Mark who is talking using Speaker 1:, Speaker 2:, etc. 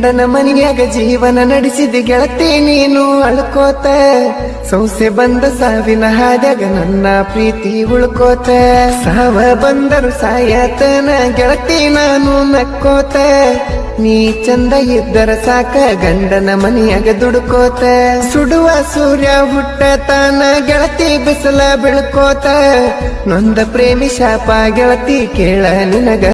Speaker 1: ಗಂಡನ ಮನೆಯಾಗ ಜೀವನ ನಡೆಸಿದ ಗೆಳತಿ ನೀನು ಅಳ್ಕೋತ ಸೌಸೆ ಬಂದ ಸಾವಿನ ಹಾದ್ಯಾಗ ನನ್ನ ಪ್ರೀತಿ ಉಳ್ಕೋತ ಸಾವ ಬಂದರು ಸಾಯತನ ಗೆಳತಿ ನಾನು ನಕ್ಕೋತ ನೀ ಚಂದ ಇದ್ದರ ಸಾಕ ಗಂಡನ ಮನೆಯಾಗ ದುಡ್ಕೋತ ಸುಡುವ ಸೂರ್ಯ ಹುಟ್ಟತಾನ ಗೆಳತಿ ಬಿಸಿಲ ಬೀಳ್ಕೋತ ನೊಂದ ಪ್ರೇಮಿ ಶಾಪ ಗೆಳತಿ ಕೇಳ ನಿನಗ